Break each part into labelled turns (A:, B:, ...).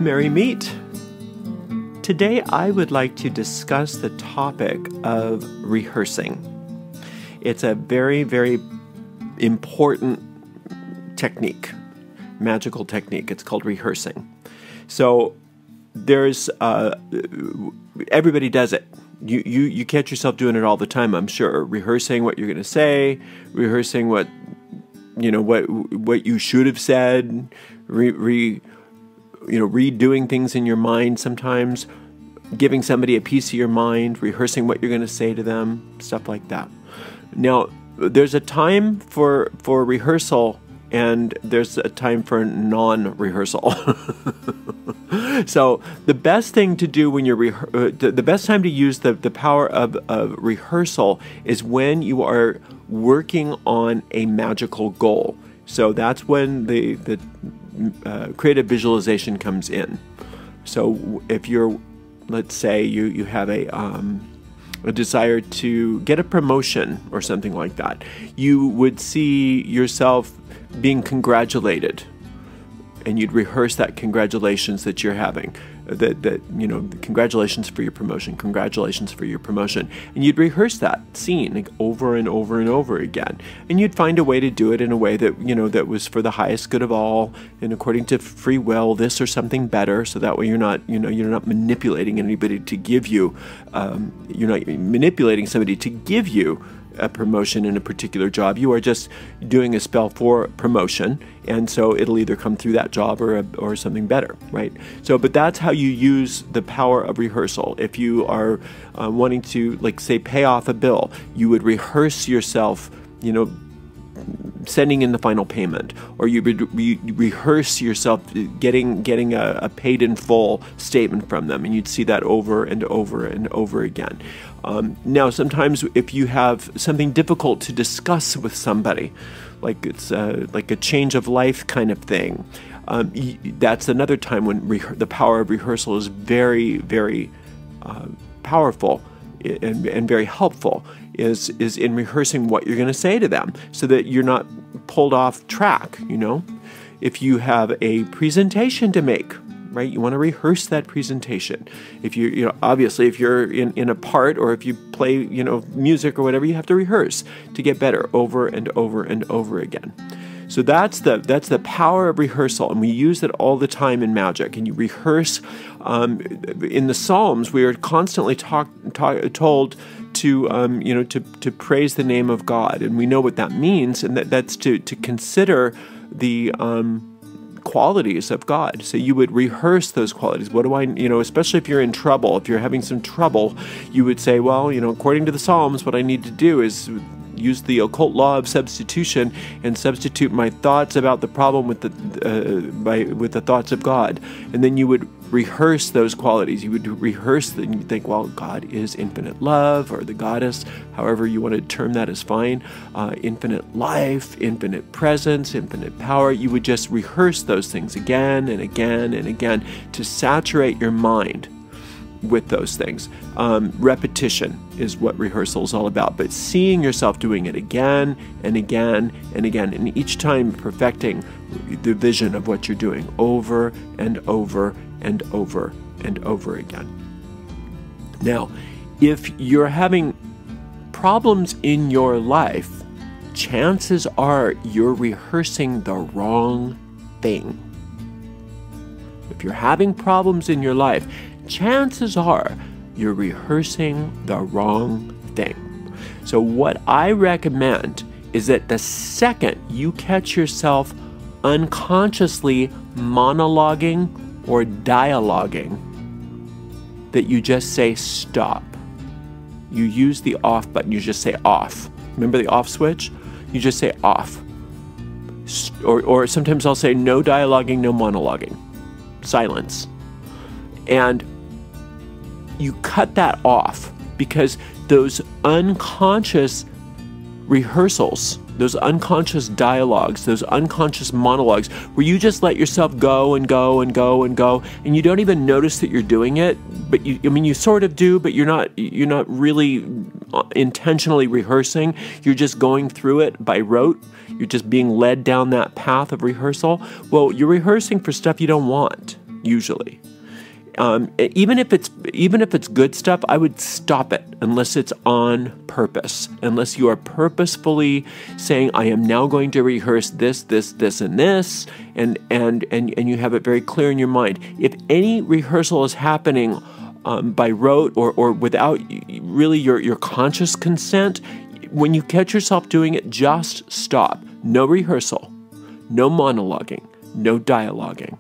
A: Merry Meet. Today I would like to discuss the topic of rehearsing. It's a very, very important technique, magical technique. It's called rehearsing. So there's, everybody does it. You catch yourself doing it all the time, I'm sure. Rehearsing what you're going to say, rehearsing what you should have said, redoing things in your mind sometimes, giving somebody a piece of your mind, rehearsing what you're going to say to them, stuff like that. Now, there's a time for rehearsal and there's a time for non-rehearsal. So the best thing to do when you're the best time to use the power of rehearsal is when you are working on a magical goal. So that's when the creative visualization comes in. So if you're, let's say you have a desire to get a promotion or something like that, you would see yourself being congratulated, and you'd rehearse that congratulations that you're having, congratulations for your promotion, congratulations for your promotion, and you'd rehearse that scene over and over and over again, and you'd find a way to do it in a way that that was for the highest good of all and according to free will, this or something better, so that way you're not manipulating anybody to give you, you're not manipulating somebody to give you a promotion in a particular job. You are just doing a spell for promotion, and so it'll either come through that job or something better, right? So, but that's how you use the power of rehearsal. If you are wanting to, like, say, pay off a bill, you would rehearse yourself, sending in the final payment, or you rehearse yourself getting a paid in full statement from them, and you'd see that over and over and over again. Now, sometimes if you have something difficult to discuss with somebody, like it's like a change of life kind of thing, that's another time when the power of rehearsal is very, very powerful and very helpful, is in rehearsing what you're going to say to them, so that you're not pulled off track. If you have a presentation to make, right, you want to rehearse that presentation. If obviously if you're in a part, or if you play music or whatever, you have to rehearse to get better over and over and over again. So that's the power of rehearsal, and we use it all the time in magic. And you rehearse. In the Psalms, we are constantly told to praise the name of God, and we know what that means, and that's to consider the qualities of God. So you would rehearse those qualities. What do I, especially if you're in trouble, if you're having some trouble, you would say, well, according to the Psalms, what I need to do is use the occult law of substitution and substitute my thoughts about the problem with the thoughts of God. And then you would rehearse those qualities. You would rehearse them, and you think, well, God is infinite love, or the goddess, however you want to term that is fine, infinite life, infinite presence, infinite power. You would just rehearse those things again and again and again to saturate your mind with those things. Repetition is what rehearsal is all about, but seeing yourself doing it again and again and again, and each time perfecting the vision of what you're doing over and over and over and over again. Now, if you're having problems in your life, chances are you're rehearsing the wrong thing. If you're having problems in your life, chances are you're rehearsing the wrong thing. So what I recommend is that the second you catch yourself unconsciously monologuing or dialoguing, that you just say stop. You use the off button. You just say off. Remember the off switch? You just say off. Or sometimes I'll say no dialoguing, no monologuing. Silence. And you cut that off, because those unconscious rehearsals, those unconscious dialogues, those unconscious monologues, where you just let yourself go and go and go and go, and you don't even notice that you're doing it, but you sort of do, but you're not really intentionally rehearsing. You're just going through it by rote. You're just being led down that path of rehearsal. Well, you're rehearsing for stuff you don't want. usually. Even if it's good stuff, I would stop it unless it's on purpose. Unless you are purposefully saying, I am now going to rehearse this, this, this, and this, and you have it very clear in your mind. If any rehearsal is happening by rote or without really your conscious consent, when you catch yourself doing it, just stop. No rehearsal, no monologuing, no dialoguing.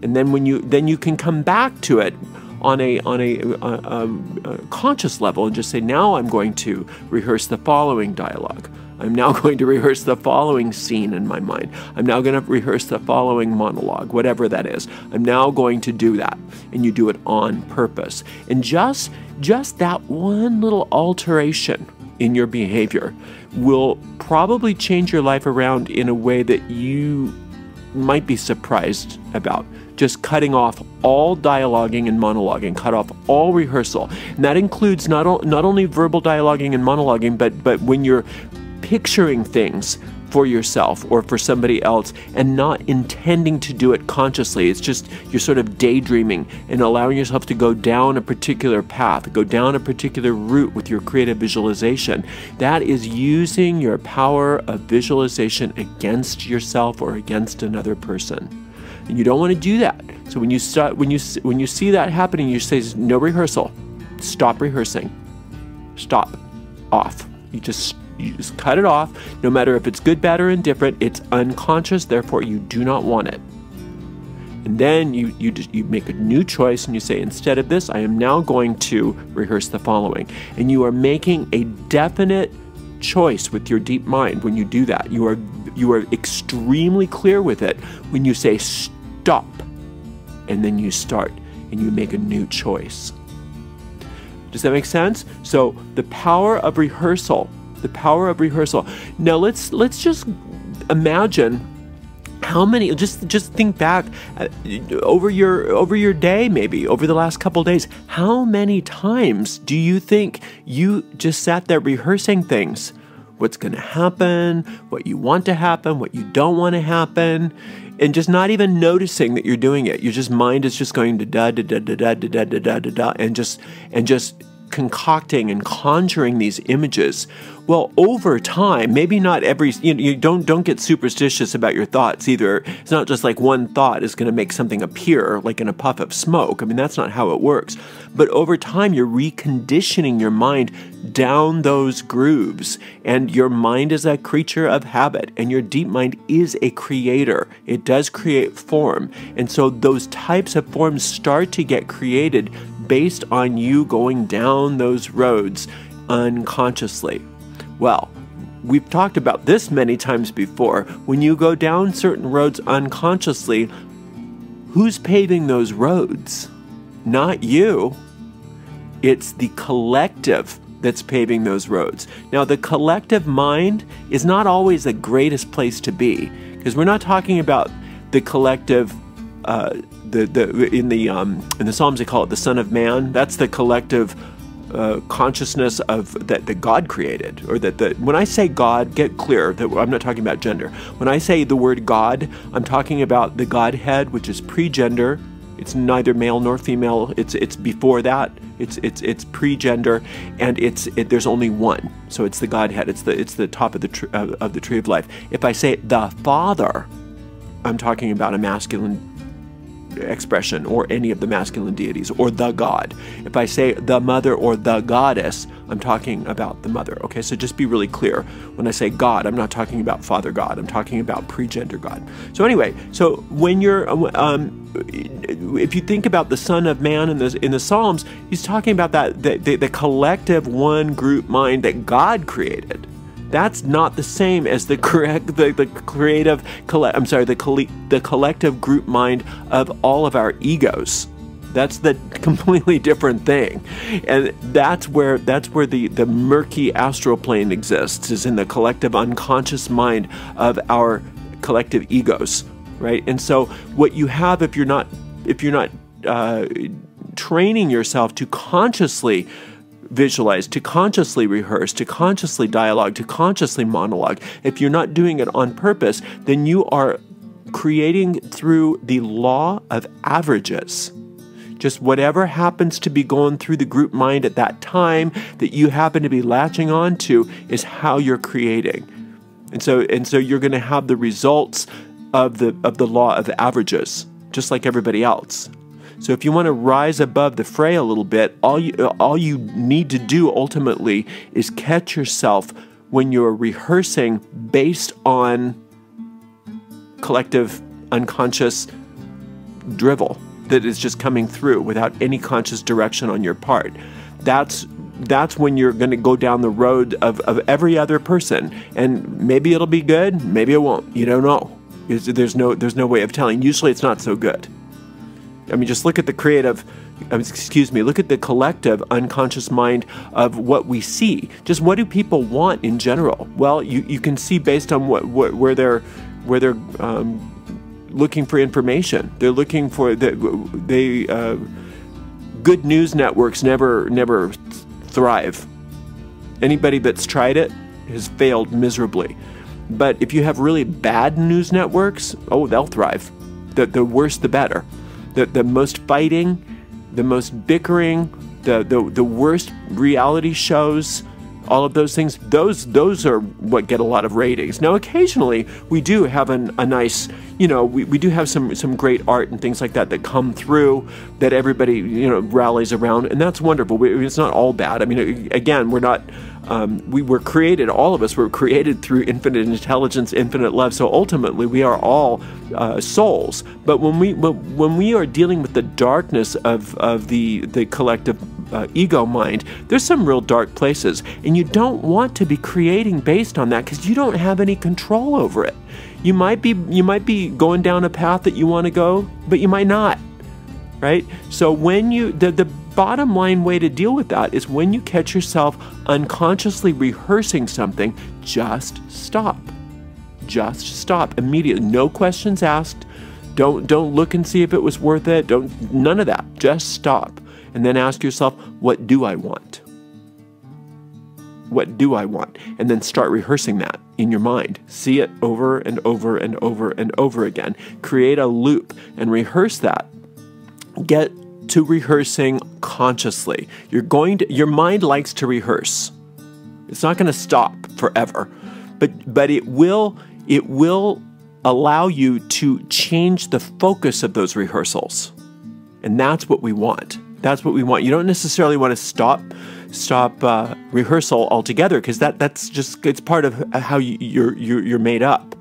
A: And then you can come back to it on a conscious level and just say, now I'm going to rehearse the following dialogue. I'm now going to rehearse the following scene in my mind. I'm now going to rehearse the following monologue, whatever that is. I'm now going to do that. And you do it on purpose. And just that one little alteration in your behavior will probably change your life around in a way that you might be surprised about. Just cutting off all dialoguing and monologuing, cut off all rehearsal. And that includes not only verbal dialoguing and monologuing, but when you're picturing things for yourself or for somebody else and not intending to do it consciously. It's just you're sort of daydreaming and allowing yourself to go down a particular path, go down a particular route with your creative visualization. That is using your power of visualization against yourself or against another person. And you don't want to do that. So when you see that happening, you say no rehearsal. Stop rehearsing. Stop. Off. You just cut it off. No matter if it's good, bad, or indifferent, it's unconscious, therefore you do not want it. And then you make a new choice and you say, instead of this, I am now going to rehearse the following. And you are making a definite choice with your deep mind when you do that. You are extremely clear with it when you say stop, and then you start and you make a new choice. Does that make sense? So the power of rehearsal. The power of rehearsal. Now let's just imagine how many. Just think back over your day, maybe over the last couple days. How many times do you think you just sat there rehearsing things? What's going to happen? What you want to happen? What you don't want to happen? And just not even noticing that you're doing it. Your mind is just going to da da da da da da da da da da, and just concocting and conjuring these images. Well, over time, maybe not every, you don't get superstitious about your thoughts either. It's not just like one thought is going to make something appear like in a puff of smoke. I mean, that's not how it works. But over time, you're reconditioning your mind down those grooves. And your mind is a creature of habit, and your deep mind is a creator. It does create form. And so those types of forms start to get created based on you going down those roads unconsciously. Well, we've talked about this many times before. When you go down certain roads unconsciously, who's paving those roads? Not you. It's the collective that's paving those roads. Now, the collective mind is not always the greatest place to be, because we're not talking about the collective. In the Psalms they call it the Son of Man. That's the collective consciousness of that God created, or that when I say God, get clear that I'm not talking about gender. When I say the word God, I'm talking about the Godhead, which is pre-gender. It's neither male nor female. It's before that. It's pre-gender, and there's only one. So it's the Godhead. It's the top of the tree of life. If I say the Father, I'm talking about a masculine expression, or any of the masculine deities, or the God. If I say the mother or the goddess, I'm talking about the mother. Okay, so just be really clear. When I say God, I'm not talking about Father God. I'm talking about pre-gender God. So anyway, so when you're, if you think about the Son of Man in the Psalms, he's talking about the collective one group mind that God created. That's not the same as the collective group mind of all of our egos. That's the completely different thing, and that's where the murky astral plane exists, is in the collective unconscious mind of our collective egos, right? And so what you have, if you're not training yourself to consciously visualize, to consciously rehearse, to consciously dialogue, to consciously monologue, if you're not doing it on purpose, then you are creating through the law of averages. Just whatever happens to be going through the group mind at that time that you happen to be latching on to is how you're creating. And so you're going to have the results of the law of averages, just like everybody else. So if you want to rise above the fray a little bit, all you need to do ultimately is catch yourself when you're rehearsing based on collective unconscious drivel that is just coming through without any conscious direction on your part. That's when you're going to go down the road of every other person, and maybe it'll be good, maybe it won't. You don't know. There's no way of telling. Usually it's not so good. I mean, just look at the look at the collective unconscious mind of what we see. Just what do people want in general? Well, you can see based on where they're looking for information. They're looking for good news networks never thrive. Anybody that's tried it has failed miserably. But if you have really bad news networks, oh, they'll thrive. The worse, the better. The most fighting, the most bickering, the worst reality shows, all of those things, those are what get a lot of ratings. Now, occasionally, we do have a nice, we do have some great art and things like that come through that everybody, rallies around, and that's wonderful. It's not all bad. I mean, again, we're not, we were created, all of us were created through infinite intelligence, infinite love, so ultimately we are all souls. But when we are dealing with the darkness of the collective ego mind, there's some real dark places, and you don't want to be creating based on that because you don't have any control over it. You might be going down a path that you want to go, but you might not, right? So when the bottom line way to deal with that is when you catch yourself unconsciously rehearsing something, just stop. Just stop immediately. No questions asked. Don't look and see if it was worth it. None of that. Just stop. And then ask yourself, what do I want? What do I want? And then start rehearsing that in your mind. See it over and over and over and over again. Create a loop and rehearse that. Get to rehearsing consciously. Your mind likes to rehearse. It's not going to stop forever, but it will allow you to change the focus of those rehearsals. And that's what we want. That's what we want. You don't necessarily want to stop rehearsal altogether, because that's just, it's part of how you're made up.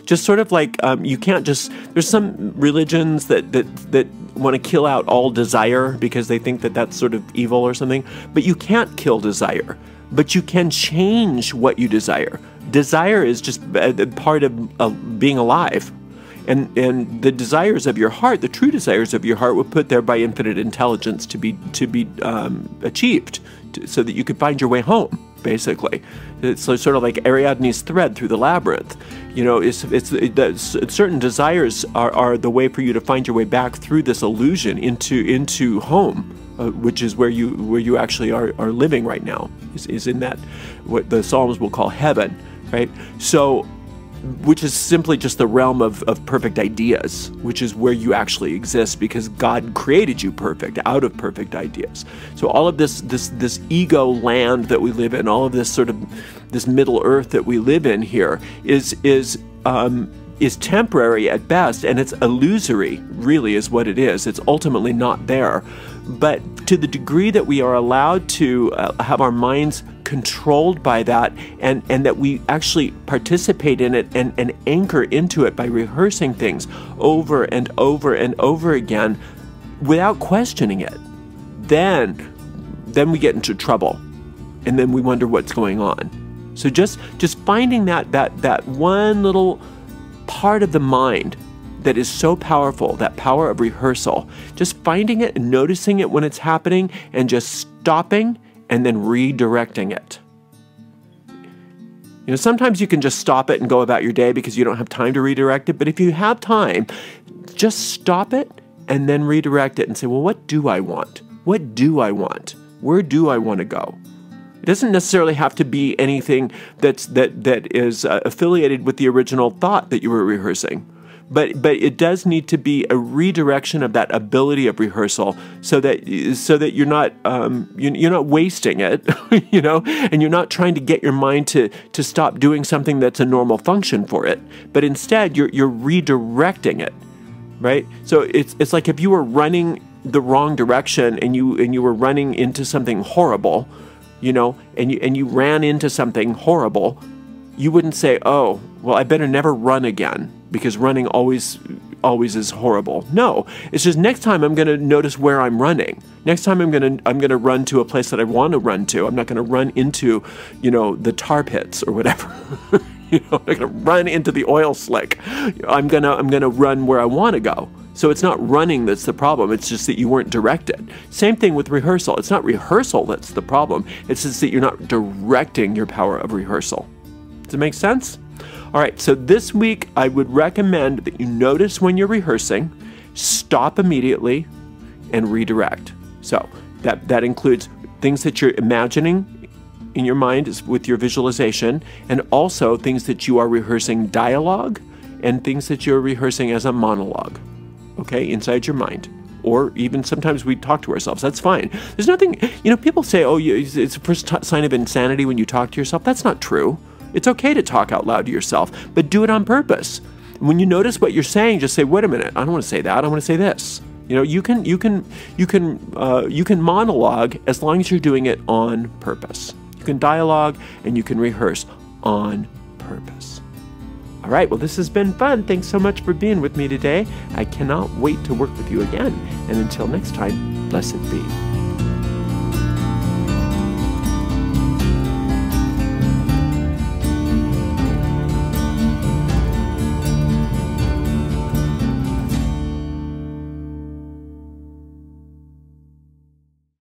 A: Just sort of like you can't just. There's some religions that want to kill out all desire because they think that that's sort of evil or something. But you can't kill desire. But you can change what you desire. Desire is just part of being alive. And the desires of your heart, the true desires of your heart, were put there by infinite intelligence to be achieved, so that you could find your way home. Basically, it's sort of like Ariadne's thread through the labyrinth. Certain desires are the way for you to find your way back through this illusion into home, which is where you actually are living right now. Is in that what the Psalms will call heaven, right? So, which is simply just the realm of perfect ideas, which is where you actually exist because God created you perfect, out of perfect ideas. So all of this ego land that we live in, all of this sort of this middle earth that we live in here is temporary at best, and it's illusory, really is what it is. It's ultimately not there. But to the degree that we are allowed to have our minds controlled by that, and that we actually participate in it and anchor into it by rehearsing things over and over and over again without questioning it, then we get into trouble, and then we wonder what's going on. So just finding that one little part of the mind that is so powerful, that power of rehearsal, just finding it and noticing it when it's happening and just stopping and then redirecting it. Sometimes you can just stop it and go about your day because you don't have time to redirect it, but if you have time, just stop it and then redirect it and say, well, what do I want? What do I want? Where do I want to go? It doesn't necessarily have to be anything that is affiliated with the original thought that you were rehearsing. but it does need to be a redirection of that ability of rehearsal, so that you're not you're not wasting it, you know, and you're not trying to get your mind to stop doing something that's a normal function for it, but instead you're redirecting it, right? So it's like if you were running the wrong direction and you were running into something horrible, you know, and you ran into something horrible, you wouldn't say, oh, well, I better never run again, because running always is horrible. No, it's just next time I'm going to notice where I'm running. Next time I'm going to run to a place that I want to run to. I'm not going to run into, you know, the tar pits or whatever. You know, I'm not going to run into the oil slick. I'm going to run where I want to go. So it's not running that's the problem. It's just that you weren't directed. Same thing with rehearsal. It's not rehearsal that's the problem. It's just that you're not directing your power of rehearsal. Does it make sense? All right, so this week I would recommend that you notice when you're rehearsing, stop immediately, and redirect. So that includes things that you're imagining in your mind with your visualization, and also things that you are rehearsing dialogue, and things that you're rehearsing as a monologue, okay, inside your mind. Or even sometimes we talk to ourselves. That's fine. There's nothing, you know, people say, oh, it's the first sign of insanity when you talk to yourself. That's not true. It's okay to talk out loud to yourself, but do it on purpose. When you notice what you're saying, just say, wait a minute, I don't want to say that, I want to say this. You know, you can monologue as long as you're doing it on purpose. You can dialogue and you can rehearse on purpose. All right, well, this has been fun. Thanks so much for being with me today. I cannot wait to work with you again. And until next time, blessed be.